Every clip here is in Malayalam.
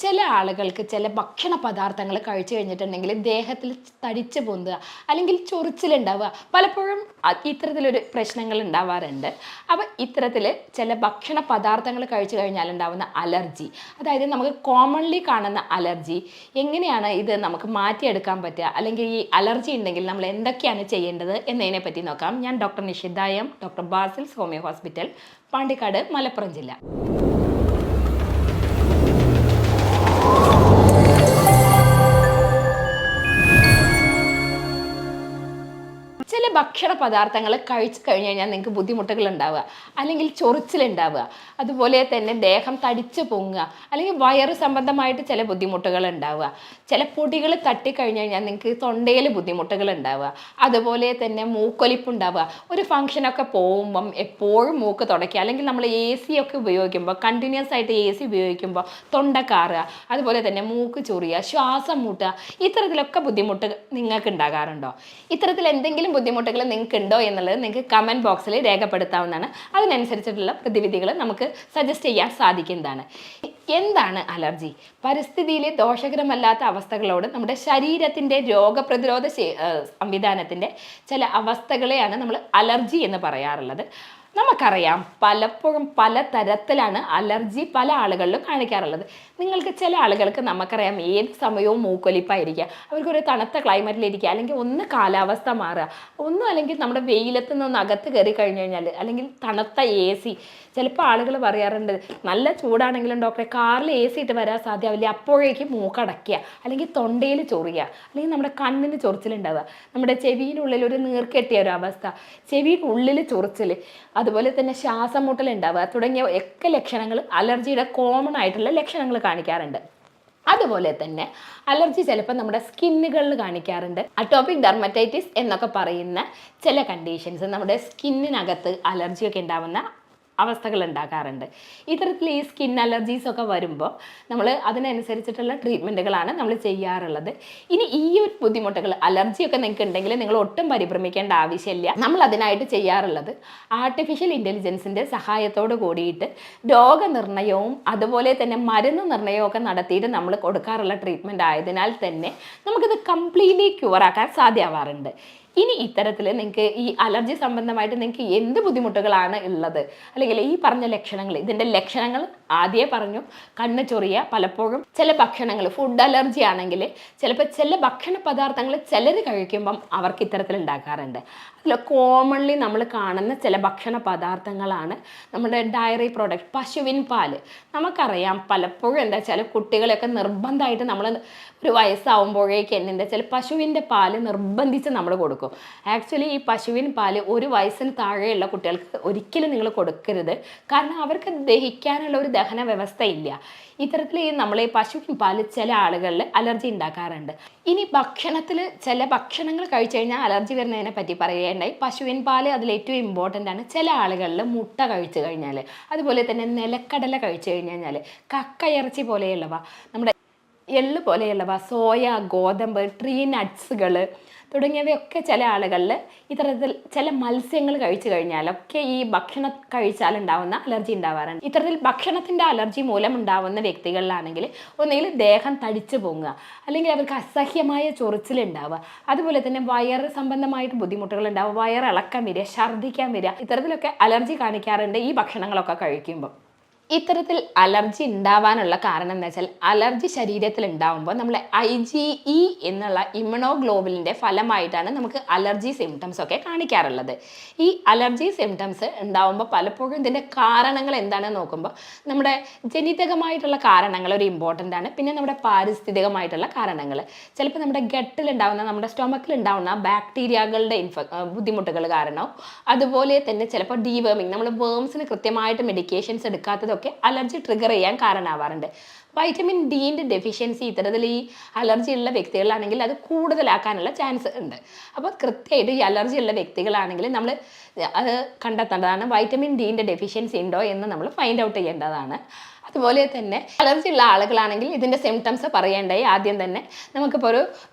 ചില ആളുകൾക്ക് ചില ഭക്ഷണ പദാർത്ഥങ്ങൾ കഴിച്ചു കഴിഞ്ഞിട്ടുണ്ടെങ്കിൽ ദേഹത്തിൽ തടിച്ച് പൊന്തുക അല്ലെങ്കിൽ ചൊറിച്ചിലുണ്ടാവുക പലപ്പോഴും ഇത്തരത്തിലൊരു പ്രശ്നങ്ങൾ ഉണ്ടാവാറുണ്ട്. അപ്പോൾ ഇത്തരത്തിൽ ചില ഭക്ഷണ പദാർത്ഥങ്ങൾ കഴിച്ചു കഴിഞ്ഞാൽ ഉണ്ടാവുന്ന അലർജി, അതായത് നമുക്ക് കോമൺലി കാണുന്ന അലർജി, എങ്ങനെയാണ് ഇത് നമുക്ക് മാറ്റിയെടുക്കാൻ പറ്റുക, അല്ലെങ്കിൽ ഈ അലർജി ഉണ്ടെങ്കിൽ നമ്മൾ എന്തൊക്കെയാണ് ചെയ്യേണ്ടത് എന്നതിനെ പറ്റി നോക്കാം. ഞാൻ doctor Nishitha M, doctor Basil's homeo hospital, Pandikkad, Malappuram ജില്ല. ചില ഭക്ഷണ പദാർത്ഥങ്ങൾ കഴിച്ചു കഴിഞ്ഞ് കഴിഞ്ഞാൽ നിങ്ങൾക്ക് ബുദ്ധിമുട്ടുകൾ ഉണ്ടാവുക, അല്ലെങ്കിൽ ചൊറിച്ചിലുണ്ടാവുക, അതുപോലെ തന്നെ ദേഹം തടിച്ചു പൊങ്ങുക, അല്ലെങ്കിൽ വയറ് സംബന്ധമായിട്ട് ചില ബുദ്ധിമുട്ടുകൾ ഉണ്ടാവുക, ചില പൊടികൾ തട്ടിക്കഴിഞ്ഞ് കഴിഞ്ഞാൽ നിങ്ങൾക്ക് തൊണ്ടയിൽ ബുദ്ധിമുട്ടുകൾ ഉണ്ടാവുക, അതുപോലെ തന്നെ മൂക്കൊലിപ്പ് ഉണ്ടാവുക. ഒരു ഫംഗ്ഷനൊക്കെ പോകുമ്പം എപ്പോഴും മൂക്ക് തുടയ്ക്കുക, അല്ലെങ്കിൽ നമ്മൾ AC ഒക്കെ ഉപയോഗിക്കുമ്പോൾ കണ്ടിന്യൂസ് ആയിട്ട് AC ഉപയോഗിക്കുമ്പോൾ തൊണ്ട കാറുക, അതുപോലെ തന്നെ മൂക്ക് ചൊറിയുക, ശ്വാസം മുട്ടുക, ഇത്തരത്തിലൊക്കെ ബുദ്ധിമുട്ട് നിങ്ങൾക്ക് ഉണ്ടാകാറുണ്ടോ? ഇത്തരത്തിൽ എന്തെങ്കിലും ബുദ്ധിമുട്ടുകൾ നിങ്ങൾക്ക് ഉണ്ടോ എന്നുള്ളത് നിങ്ങൾക്ക് കമൻറ്റ് ബോക്സിൽ രേഖപ്പെടുത്താവുന്നതാണ്. അതിനനുസരിച്ചിട്ടുള്ള പ്രതിവിധികൾ നമുക്ക് സജസ്റ്റ് ചെയ്യാൻ സാധിക്കുന്നതാണ്. എന്താണ് അലർജി? പരിസ്ഥിതിയിലെ ദോഷകരമല്ലാത്ത അവസ്ഥകളോട് നമ്മുടെ ശരീരത്തിൻ്റെ രോഗപ്രതിരോധ സംവിധാനത്തിൻ്റെ ചില അവസ്ഥകളെയാണ് നമ്മൾ അലർജി എന്ന് പറയാറുള്ളത്. നമുക്കറിയാം പലപ്പോഴും പല തരത്തിലാണ് അലർജി പല ആളുകളിലും കാണിക്കാറുള്ളത്. നിങ്ങൾക്ക് ചില ആളുകൾക്ക് നമുക്കറിയാം ഏത് സമയവും മൂക്കൊലിപ്പായിരിക്കുക, അവർക്കൊരു തണുത്ത ക്ലൈമറ്റിലിരിക്കുക, അല്ലെങ്കിൽ ഒന്ന് കാലാവസ്ഥ മാറുക, ഒന്നും അല്ലെങ്കിൽ നമ്മുടെ വെയിലത്ത് നിന്ന് അകത്ത് കയറി കഴിഞ്ഞ് കഴിഞ്ഞാൽ, അല്ലെങ്കിൽ തണുത്ത AC. ചിലപ്പോൾ ആളുകൾ പറയാറുണ്ട് നല്ല ചൂടാണെങ്കിലും ഡോക്ടറെ കാറിൽ AC ഇട്ട് വരാൻ സാധ്യമാവില്ല, അപ്പോഴേക്കും മൂക്കടയ്ക്കുക, അല്ലെങ്കിൽ തൊണ്ടയിൽ ചൊറിയുക, അല്ലെങ്കിൽ നമ്മുടെ കണ്ണിന് ചൊറിച്ചിലുണ്ടാവുക, നമ്മുടെ ചെവിയിനുള്ളിൽ ഒരു നീർക്കെട്ടിയ ഒരു അവസ്ഥ, ചെവിയുടെ ഉള്ളിൽ ചൊറിച്ചിൽ, അതുപോലെ തന്നെ ശ്വാസം മുട്ടലുണ്ടാവുക തുടങ്ങിയ ഒക്കെ ലക്ഷണങ്ങൾ അലർജിയുടെ കോമൺ ആയിട്ടുള്ള ലക്ഷണങ്ങൾ കാണിക്കാറുണ്ട്. അതുപോലെ തന്നെ അലർജി ചിലപ്പോൾ നമ്മുടെ സ്കിന്നുകളിൽ കാണിക്കാറുണ്ട്. അറ്റോപിക് ഡെർമറ്റൈറ്റിസ് എന്നൊക്കെ പറയുന്ന ചില കണ്ടീഷൻസ് നമ്മുടെ സ്കിന്നിനകത്ത് അലർജിയൊക്കെ ഉണ്ടാവുന്ന അവസ്ഥകൾ ഉണ്ടാകാറുണ്ട്. ഇത്തരത്തിൽ ഈ സ്കിൻ അലർജീസൊക്കെ വരുമ്പോൾ നമ്മൾ അതിനനുസരിച്ചിട്ടുള്ള ട്രീറ്റ്മെൻറ്റുകളാണ് നമ്മൾ ചെയ്യാറുള്ളത്. ഇനി ഈ ഒരു ബുദ്ധിമുട്ടുകൾ അലർജിയൊക്കെ നിങ്ങൾക്ക് ഉണ്ടെങ്കിൽ നിങ്ങൾ ഒട്ടും പരിഭ്രമിക്കേണ്ട ആവശ്യമില്ല. നമ്മൾ അതിനായിട്ട് ചെയ്യാറുള്ളത് ആർട്ടിഫിഷ്യൽ ഇൻ്റലിജൻസിൻ്റെ സഹായത്തോട് കൂടിയിട്ട് രോഗനിർണയവും അതുപോലെ തന്നെ മരുന്ന് നിർണയവും ഒക്കെ നടത്തിയിട്ട് നമ്മൾ കൊടുക്കാറുള്ള ട്രീറ്റ്മെൻറ്റ് ആയതിനാൽ തന്നെ നമുക്കിത് കംപ്ലീറ്റ്ലി ക്യൂറാക്കാൻ സാധ്യമാവാറുണ്ട്. ഇനി ഇത്തരത്തിൽ നിങ്ങൾക്ക് ഈ അലർജി സംബന്ധമായിട്ട് നിങ്ങൾക്ക് എന്ത് ബുദ്ധിമുട്ടുകളാണ് ഉള്ളത്, അല്ലെങ്കിൽ ഈ പറഞ്ഞ ലക്ഷണങ്ങൾ, ഇതിൻ്റെ ലക്ഷണങ്ങൾ ആദ്യമേ പറഞ്ഞു. കണ്ണ് ചൊറിയ, പലപ്പോഴും ചില ഭക്ഷണങ്ങൾ, ഫുഡ് അലർജി ആണെങ്കിൽ ചിലപ്പോൾ ചില ഭക്ഷണ പദാർത്ഥങ്ങൾ ചിലർ കഴിക്കുമ്പം അവർക്ക് ഇത്തരത്തിൽ ഉണ്ടാക്കാറുണ്ട്. അതിൽ കോമൺലി നമ്മൾ കാണുന്ന ചില ഭക്ഷണ പദാർത്ഥങ്ങളാണ് നമ്മുടെ ഡയറി പ്രോഡക്റ്റ്, പശുവിൻ പാല്. നമുക്കറിയാം പലപ്പോഴും എന്താ വെച്ചാൽ കുട്ടികളെയൊക്കെ നിർബന്ധമായിട്ട് നമ്മൾ ഒരു വയസ്സാവുമ്പോഴേക്ക് എന്താ വെച്ചാൽ പശുവിൻ്റെ പാല് നിർബന്ധിച്ച് നമ്മൾ കൊടുക്കും. ആക്ച്വലി ഈ പശുവിൻ പാല് ഒരു വയസ്സിന് താഴെയുള്ള കുട്ടികൾക്ക് ഒരിക്കലും നിങ്ങൾ കൊടുക്കരുത്. കാരണം അവർക്ക് ദഹിക്കാനുള്ള ഒരു ദഹന വ്യവസ്ഥ ഇല്ല. ഇത്തരത്തിൽ നമ്മൾ ഈ പശുവിൻ പാല് ചില ആളുകളിൽ അലർജി ഉണ്ടാക്കാറുണ്ട്. ഇനി ഭക്ഷണത്തിൽ ചില ഭക്ഷണങ്ങൾ കഴിച്ചു കഴിഞ്ഞാൽ അലർജി വരുന്നതിനെ പറ്റി പറയുകയുണ്ടായി. പശുവിൻ പാല് അതിൽ ഏറ്റവും ഇമ്പോർട്ടൻ്റ് ആണ്. ചില ആളുകളിൽ മുട്ട കഴിച്ചു കഴിഞ്ഞാൽ, അതുപോലെ തന്നെ നിലക്കടല കഴിച്ചു കഴിഞ്ഞാൽ, കക്കയിറച്ചി പോലെയുള്ളവ, നമ്മുടെ എള്ള് പോലെയുള്ളവ, സോയ, ഗോതമ്പ്, ട്രീ നട്ട്സുകൾ തുടങ്ങിയവയൊക്കെ ചില ആളുകളിൽ ഇത്തരത്തിൽ ചില മത്സ്യങ്ങൾ കഴിച്ചു കഴിഞ്ഞാലൊക്കെ ഈ ഭക്ഷണം കഴിച്ചാലുണ്ടാവുന്ന അലർജി ഉണ്ടാവാറുണ്ട്. ഇത്തരത്തിൽ ഭക്ഷണത്തിൻ്റെ അലർജി മൂലം ഉണ്ടാവുന്ന വ്യക്തികളിലാണെങ്കിൽ ഒന്നുകിൽ ദേഹം തടിച്ചു പൊങ്ങുക, അല്ലെങ്കിൽ അവർക്ക് അസഹ്യമായ ചൊറിച്ചിലുണ്ടാവുക, അതുപോലെ തന്നെ വയറ് സംബന്ധമായിട്ട് ബുദ്ധിമുട്ടുകൾ ഉണ്ടാവുക, വയറിളക്കം വരിക, ഛർദ്ദിക്കാൻ വരിക, ഇത്തരത്തിലൊക്കെ അലർജി കാണിക്കാറുണ്ട് ഈ ഭക്ഷണങ്ങളൊക്കെ കഴിക്കുമ്പോൾ. ഇത്തരത്തിൽ അലർജി ഉണ്ടാവാനുള്ള കാരണം എന്താ വെച്ചാൽ അലർജി ശരീരത്തിൽ ഉണ്ടാവുമ്പോൾ നമ്മൾ IgE എന്നുള്ള ഇമ്യൂണോഗ്ലോബുലിൻ്റെ ഫലമായിട്ടാണ് നമുക്ക് അലർജി സിംറ്റംസ് ഒക്കെ കാണിക്കാറുള്ളത്. ഈ അലർജി സിംറ്റംസ് ഉണ്ടാവുമ്പോൾ പലപ്പോഴും ഇതിൻ്റെ കാരണങ്ങൾ എന്താണെന്ന് നോക്കുമ്പോൾ നമ്മുടെ ജനിതകമായിട്ടുള്ള കാരണങ്ങൾ ഒരു ഇമ്പോർട്ടൻ്റ് ആണ്. പിന്നെ നമ്മുടെ പാരിസ്ഥിതികമായിട്ടുള്ള കാരണങ്ങൾ, ചിലപ്പോൾ നമ്മുടെ ഗട്ടിലുണ്ടാവുന്ന, നമ്മുടെ സ്റ്റൊമക്കിലുണ്ടാവുന്ന ബാക്ടീരിയകളുടെ ബുദ്ധിമുട്ടുകൾ കാരണവും, അതുപോലെ തന്നെ ചിലപ്പോൾ ഡീവേമിങ്, നമ്മൾ വേംസിന് കൃത്യമായിട്ട് മെഡിക്കേഷൻസ് എടുക്കാത്തത് ഒക്കെ അലർജി ട്രിഗർ ചെയ്യാൻ കാരണമാവാറുണ്ട്. വൈറ്റമിൻ ഡിൻ്റെ ഡെഫിഷ്യൻസി ഇത്തരത്തിൽ ഈ അലർജി ഉള്ള വ്യക്തികളാണെങ്കിൽ അത് കൂടുതലാക്കാനുള്ള ചാൻസ് ഉണ്ട്. അപ്പോൾ കൃത്യമായിട്ട് ഈ അലർജി ഉള്ള വ്യക്തികളാണെങ്കിൽ നമ്മൾ അത് കണ്ടെത്തേണ്ടതാണ്. വൈറ്റമിൻ ഡിൻ്റെ ഡെഫിഷ്യൻസി ഉണ്ടോ എന്ന് നമ്മൾ ഫൈൻഡ് ഔട്ട് ചെയ്യേണ്ടതാണ്. അതുപോലെ തന്നെ അലർജി ഉള്ള ആളുകളാണെങ്കിൽ ഇതിൻ്റെ സിംറ്റംസ് പറയേണ്ടായി. ആദ്യം തന്നെ നമുക്കിപ്പോൾ ഒരു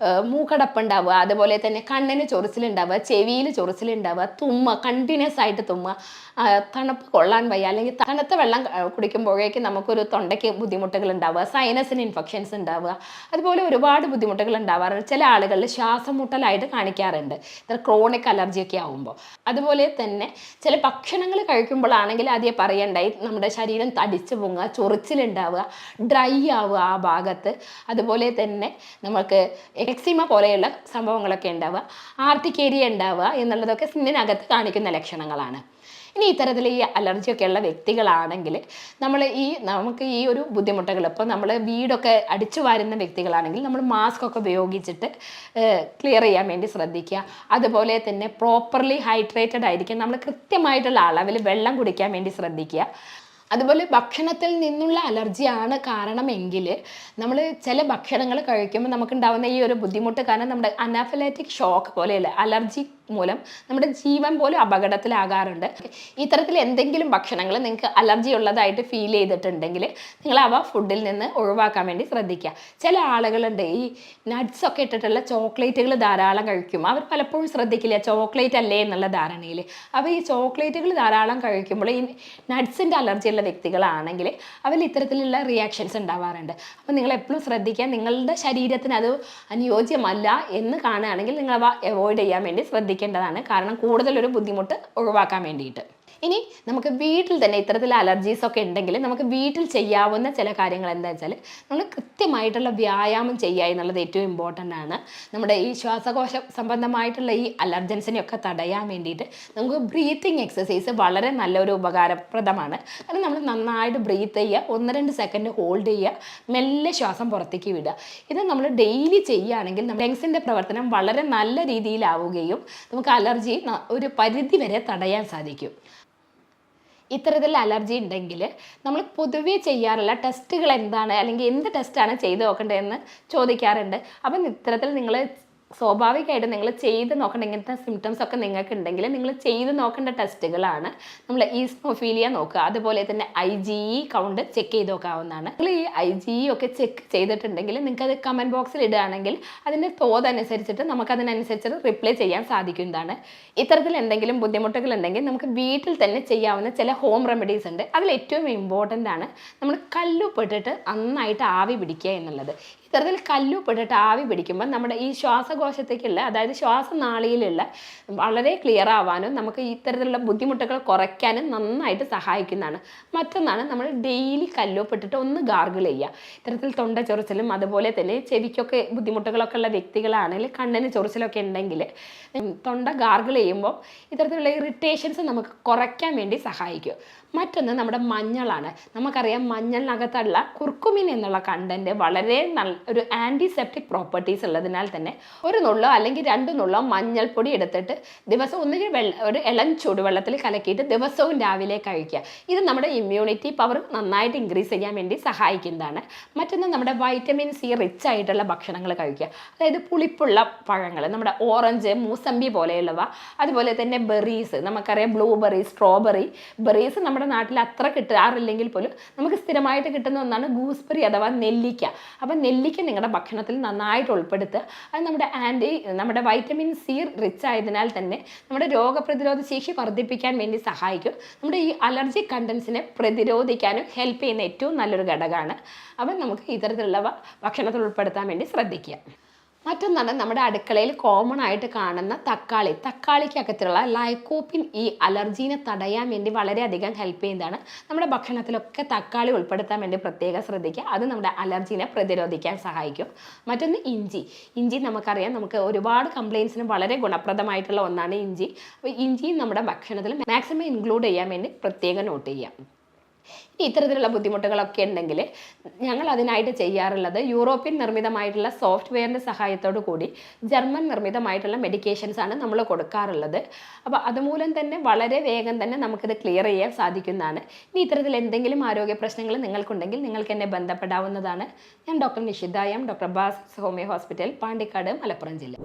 മൂക്കടപ്പ് ഉണ്ടാവുക, അതുപോലെ തന്നെ കണ്ണിന് ചൊറിച്ചിലുണ്ടാവുക, ചെവിയിൽ ചൊറിച്ചിലുണ്ടാവുക, തുമ്മ, കണ്ടിന്യൂസ് ആയിട്ട് തുമ്മ, തണുപ്പ് കൊള്ളാൻ വയ്യ, അല്ലെങ്കിൽ തണുത്ത വെള്ളം കുടിക്കുമ്പോഴേക്കും നമുക്കൊരു തൊണ്ടയ്ക്ക് ബുദ്ധിമുട്ടുകൾ ഉണ്ടാവുക, സൈനസിന് ഇൻഫെക്ഷൻസ് ഉണ്ടാവുക, അതുപോലെ ഒരുപാട് ബുദ്ധിമുട്ടുകൾ ഉണ്ടാവാറുണ്ട്. ചില ആളുകളിൽ ശ്വാസം മുട്ടലായിട്ട് കാണിക്കാറുണ്ട് ഇത്ര ക്രോണിക് അലർജിയൊക്കെ ആവുമ്പോൾ. അതുപോലെ തന്നെ ചില ഭക്ഷണങ്ങൾ കഴിക്കുമ്പോഴാണെങ്കിൽ ആദ്യം പറയണ്ടായി നമ്മുടെ ശരീരം തടിച്ചു പൊങ്ങുക, ചൊറിച്ചിലുണ്ടാവുക, ഡ്രൈ ആവുക ആ ഭാഗത്ത്, അതുപോലെ തന്നെ നമുക്ക് എക്സിമ പോലെയുള്ള സംഭവങ്ങളൊക്കെ ഉണ്ടാവുക, ആർട്ടിക്കേരിയ ഉണ്ടാവുക എന്നുള്ളതൊക്കെ സ്കിന്നിനകത്ത് കാണിക്കുന്ന ലക്ഷണങ്ങളാണ്. ഇനി ഇത്തരത്തിൽ ഈ അലർജിയൊക്കെ ഉള്ള വ്യക്തികളാണെങ്കിൽ നമുക്ക് ഈ ഒരു ബുദ്ധിമുട്ടുകൾ, ഇപ്പോൾ നമ്മൾ വീടൊക്കെ അടിച്ചു വാരുന്ന വ്യക്തികളാണെങ്കിൽ നമ്മൾ മാസ്ക് ഒക്കെ ഉപയോഗിച്ചിട്ട് ക്ലിയർ ചെയ്യാൻ വേണ്ടി ശ്രദ്ധിക്കുക. അതുപോലെ തന്നെ പ്രോപ്പർലി ഹൈഡ്രേറ്റഡ് ആയിരിക്കും, നമ്മൾ കൃത്യമായിട്ടുള്ള അളവിൽ വെള്ളം കുടിക്കാൻ വേണ്ടി ശ്രദ്ധിക്കുക. അതുപോലെ ഭക്ഷണത്തിൽ നിന്നുള്ള അലർജിയാണ് കാരണമെങ്കിൽ നമ്മൾ ചില ഭക്ഷണങ്ങൾ കഴിക്കുമ്പോൾ നമുക്കുണ്ടാകുന്ന ഈ ഒരു ബുദ്ധിമുട്ട് കാരണം നമ്മുടെ അനാഫിലാറ്റിക് ഷോക്ക് പോലെയല്ല, അലർജി മൂലം നമ്മുടെ ജീവൻ പോലും അപകടത്തിലാകാറുണ്ട്. ഇത്തരത്തിൽ എന്തെങ്കിലും ഭക്ഷണങ്ങൾ നിങ്ങൾക്ക് അലർജി ഉള്ളതായിട്ട് ഫീൽ ചെയ്തിട്ടുണ്ടെങ്കിൽ നിങ്ങൾ അവ ഫുഡിൽ നിന്ന് ഒഴിവാക്കാൻ വേണ്ടി ശ്രദ്ധിക്കുക. ചില ആളുകളുണ്ട് ഈ നട്ട്സ് ഒക്കെ ഇട്ടിട്ടുള്ള ചോക്ലേറ്റുകൾ ധാരാളം കഴിക്കും. അവർ പലപ്പോഴും ശ്രദ്ധിക്കില്ല ചോക്ലേറ്റ് അല്ലേ എന്നുള്ള ധാരണയിൽ. അപ്പോൾ ഈ ചോക്ലേറ്റുകൾ ധാരാളം കഴിക്കുമ്പോൾ ഈ നട്ട്സിൻ്റെ അലർജി ഉള്ള വ്യക്തികളാണെങ്കിൽ അവരിൽ ഇത്തരത്തിലുള്ള റിയാക്ഷൻസ് ഉണ്ടാവാറുണ്ട്. അപ്പോൾ നിങ്ങൾ എപ്പോഴും ശ്രദ്ധിക്കുക, നിങ്ങളുടെ ശരീരത്തിന് അത് അനുയോജ്യമല്ല എന്ന് കാണുകയാണെങ്കിൽ നിങ്ങൾ അവ അവോയ്ഡ് ചെയ്യാൻ വേണ്ടി ശ്രദ്ധിക്കേണ്ടതാണ്. കാരണം കൂടുതലൊരു ബുദ്ധിമുട്ട് ഒഴിവാക്കാൻ വേണ്ടിയിട്ട്. ഇനി നമുക്ക് വീട്ടിൽ തന്നെ ഇത്തരത്തിൽ അലർജീസൊക്കെ ഉണ്ടെങ്കിൽ നമുക്ക് വീട്ടിൽ ചെയ്യാവുന്ന ചില കാര്യങ്ങൾ എന്താ വെച്ചാൽ നമ്മൾ കൃത്യമായിട്ടുള്ള വ്യായാമം ചെയ്യുക എന്നുള്ളത് ഏറ്റവും ഇമ്പോർട്ടൻ്റ് ആണ്. നമ്മുടെ ഈ ശ്വാസകോശ സംബന്ധമായിട്ടുള്ള ഈ അലർജൻസിനെയൊക്കെ തടയാൻ വേണ്ടിയിട്ട് നമുക്ക് ബ്രീത്തിങ് എക്സസൈസ് വളരെ നല്ലൊരു ഉപകാരപ്രദമാണ്. കാരണം നമ്മൾ നന്നായിട്ട് ബ്രീത്ത് ചെയ്യുക, 1-2 സെക്കൻഡ് ഹോൾഡ് ചെയ്യുക, മെല്ലെ ശ്വാസം പുറത്തേക്ക് വിടുക. ഇത് നമ്മൾ ഡെയിലി ചെയ്യുകയാണെങ്കിൽ നമ്മുടെ ലങ്സിൻ്റെ പ്രവർത്തനം വളരെ നല്ല രീതിയിലാവുകയും നമുക്ക് അലർജി ഒരു പരിധി വരെ തടയാൻ സാധിക്കും. ഇത്തരത്തിൽ അലർജി ഉണ്ടെങ്കിൽ നമ്മൾ പൊതുവേ ചെയ്യാറുള്ള ടെസ്റ്റുകൾ എന്താണ്, അല്ലെങ്കിൽ എന്ത് ടെസ്റ്റാണ് ചെയ്ത് നോക്കേണ്ടതെന്ന് ചോദിക്കാറുണ്ട്. അപ്പം ഇത്തരത്തിൽ നിങ്ങൾ സ്വാഭാവികമായിട്ട് നിങ്ങൾ ചെയ്ത് നോക്കേണ്ട ഇങ്ങനത്തെ സിംറ്റംസ് ഒക്കെ നിങ്ങൾക്ക് ഉണ്ടെങ്കിൽ നിങ്ങൾ ചെയ്ത് നോക്കേണ്ട ടെസ്റ്റുകളാണ് നമ്മൾ ഈസ്നോഫീലിയ നോക്കുക, അതുപോലെ തന്നെ IgE കൗണ്ട് ചെക്ക് ചെയ്ത് നോക്കാവുന്നതാണ്. നിങ്ങൾ ഈ IgE ഒക്കെ ചെക്ക് ചെയ്തിട്ടുണ്ടെങ്കിൽ നിങ്ങൾക്കത് കമൻറ്റ് ബോക്സിൽ ഇടുകയാണെങ്കിൽ അതിൻ്റെ തോതനുസരിച്ചിട്ട് നമുക്കതിനനുസരിച്ചിട്ട് റിപ്ലൈ ചെയ്യാൻ സാധിക്കുന്നതാണ്. ഇത്തരത്തിൽ എന്തെങ്കിലും ബുദ്ധിമുട്ടുകൾ ഉണ്ടെങ്കിൽ നമുക്ക് വീട്ടിൽ തന്നെ ചെയ്യാവുന്ന ചില ഹോം റെമഡീസ് ഉണ്ട്. അതിൽ ഏറ്റവും ഇമ്പോർട്ടൻ്റ് ആണ് നമ്മൾ കല്ലുപ്പിട്ടിട്ട് നന്നായിട്ട് ആവി പിടിക്കുക എന്നുള്ളത്. ഇത്തരത്തിൽ കല്ലുപ്പിട്ടിട്ട് ആവി പിടിക്കുമ്പോൾ നമ്മുടെ ഈ ശ്വാസകോശത്തേക്കുള്ള, അതായത് ശ്വാസനാളിയിലുള്ള വളരെ ക്ലിയർ ആവാനും നമുക്ക് ഇത്തരത്തിലുള്ള ബുദ്ധിമുട്ടുകൾ കുറയ്ക്കാനും നന്നായിട്ട് സഹായിക്കുന്നതാണ്. മറ്റൊന്നാണ് നമ്മൾ ഡെയിലി കല്ലുപ്പിട്ടിട്ട് ഒന്ന് ഗാർഗിൾ ചെയ്യുക. ഇത്തരത്തിൽ തൊണ്ട ചൊറിച്ചിലും അതുപോലെ തന്നെ ചെവിക്കൊക്കെ ബുദ്ധിമുട്ടുകളൊക്കെ ഉള്ള വ്യക്തികളാണെങ്കിൽ, കണ്ണിന് ചൊറിച്ചിലൊക്കെ ഉണ്ടെങ്കിൽ തൊണ്ട ഗാർഗിൾ ചെയ്യുമ്പോൾ ഇത്തരത്തിലുള്ള ഇറിറ്റേഷൻസ് നമുക്ക് കുറയ്ക്കാൻ വേണ്ടി സഹായിക്കും. മറ്റൊന്ന് നമ്മുടെ മഞ്ഞളാണ്. നമുക്കറിയാം മഞ്ഞളിനകത്തുള്ള കുർക്കുമിൻ എന്നുള്ള കണ്ടൻറ്റ് വളരെ ഒരു ആൻറ്റിസെപ്റ്റിക് പ്രോപ്പർട്ടീസ് ഉള്ളതിനാൽ തന്നെ ഒരു നുള്ളോ അല്ലെങ്കിൽ 2 നുള്ളോ മഞ്ഞൾപ്പൊടി എടുത്തിട്ട് ദിവസം ഒന്നുകിൽ ഒരു ഇളം ചൂടുവെള്ളത്തിൽ കലക്കിയിട്ട് ദിവസവും രാവിലെ കഴിക്കുക. ഇത് നമ്മുടെ ഇമ്മ്യൂണിറ്റി പവർ നന്നായിട്ട് ഇൻക്രീസ് ചെയ്യാൻ വേണ്ടി സഹായിക്കുന്നതാണ്. മറ്റൊന്ന് നമ്മുടെ വൈറ്റമിൻ സി റിച്ച് ആയിട്ടുള്ള ഭക്ഷണങ്ങൾ കഴിക്കുക. അതായത് പുളിപ്പുള്ള പഴങ്ങൾ, നമ്മുടെ ഓറഞ്ച്, മൂസമ്പി പോലെയുള്ളവ, അതുപോലെ തന്നെ ബെറീസ്, നമുക്കറിയാം ബ്ലൂബെറി, സ്ട്രോബെറി, ബെറീസ് നമ്മുടെ നാട്ടിൽ അത്ര കിട്ടാറില്ലെങ്കിൽ പോലും നമുക്ക് സ്ഥിരമായിട്ട് കിട്ടുന്ന ഒന്നാണ് ഗൂസ്ബെറി അഥവാ നെല്ലിക്ക. അപ്പം നെല്ലിക്ക നിങ്ങളുടെ ഭക്ഷണത്തിൽ നന്നായിട്ട് ഉൾപ്പെടുത്തുക. അത് നമ്മുടെ വൈറ്റമിൻ സി റിച്ച് ആയതിനാൽ തന്നെ നമ്മുടെ രോഗപ്രതിരോധ ശേഷി വർദ്ധിപ്പിക്കാൻ വേണ്ടി സഹായിക്കും. നമ്മുടെ ഈ അലർജി കണ്ടൻസിനെ പ്രതിരോധിക്കാനും ഹെൽപ്പ് ചെയ്യുന്ന ഏറ്റവും നല്ലൊരു ഘടകമാണ്. അപ്പം നമുക്ക് ഇത്തരത്തിലുള്ളവ ഭക്ഷണത്തിൽ ഉൾപ്പെടുത്താൻ വേണ്ടി ശ്രദ്ധിക്കുക. മറ്റൊന്നാണ് നമ്മുടെ അടുക്കളയിൽ കോമൺ ആയിട്ട് കാണുന്ന തക്കാളിക്കകത്തുള്ള ലൈക്കോപ്പിൻ ഈ അലർജീനെ തടയാൻ വേണ്ടി വളരെയധികം ഹെൽപ്പ് ചെയ്യുന്നതാണ്. നമ്മുടെ ഭക്ഷണത്തിലൊക്കെ തക്കാളി ഉൾപ്പെടുത്താൻ വേണ്ടി പ്രത്യേകം ശ്രദ്ധിക്കുക. അത് നമ്മുടെ അലർജീനെ പ്രതിരോധിക്കാൻ സഹായിക്കും. മറ്റൊന്ന് ഇഞ്ചി നമുക്കറിയാം, നമുക്ക് ഒരുപാട് കംപ്ലയിൻസിന് വളരെ ഗുണപ്രദമായിട്ടുള്ള ഒന്നാണ് ഇഞ്ചി. അപ്പോൾ ഇഞ്ചിയും നമ്മുടെ ഭക്ഷണത്തിൽ മാക്സിമം ഇൻക്ലൂഡ് ചെയ്യാൻ വേണ്ടി പ്രത്യേകം നോട്ട് ചെയ്യാം. ഇത്തരത്തിലുള്ള ബുദ്ധിമുട്ടുകളൊക്കെ ഉണ്ടെങ്കിൽ ഞങ്ങൾ അതിനായിട്ട് ചെയ്യാറുള്ളത് യൂറോപ്യൻ നിർമ്മിതമായിട്ടുള്ള സോഫ്റ്റ്വെയറിൻ്റെ സഹായത്തോടു കൂടി ജർമ്മൻ നിർമ്മിതമായിട്ടുള്ള മെഡിക്കേഷൻസ് ആണ് നമ്മൾ കൊടുക്കാറുള്ളത്. അപ്പോൾ അതുമൂലം തന്നെ വളരെ വേഗം തന്നെ നമുക്കിത് ക്ലിയർ ചെയ്യാൻ സാധിക്കുന്നതാണ്. ഇനി ഇത്തരത്തിൽ എന്തെങ്കിലും ആരോഗ്യ പ്രശ്നങ്ങൾ നിങ്ങൾക്കുണ്ടെങ്കിൽ നിങ്ങൾക്ക് എന്നെ ബന്ധപ്പെടാവുന്നതാണ്. ഞാൻ doctor Nishitha M, doctor Bas homoeo hospital, Pandikkad, Malappuram ജില്ല.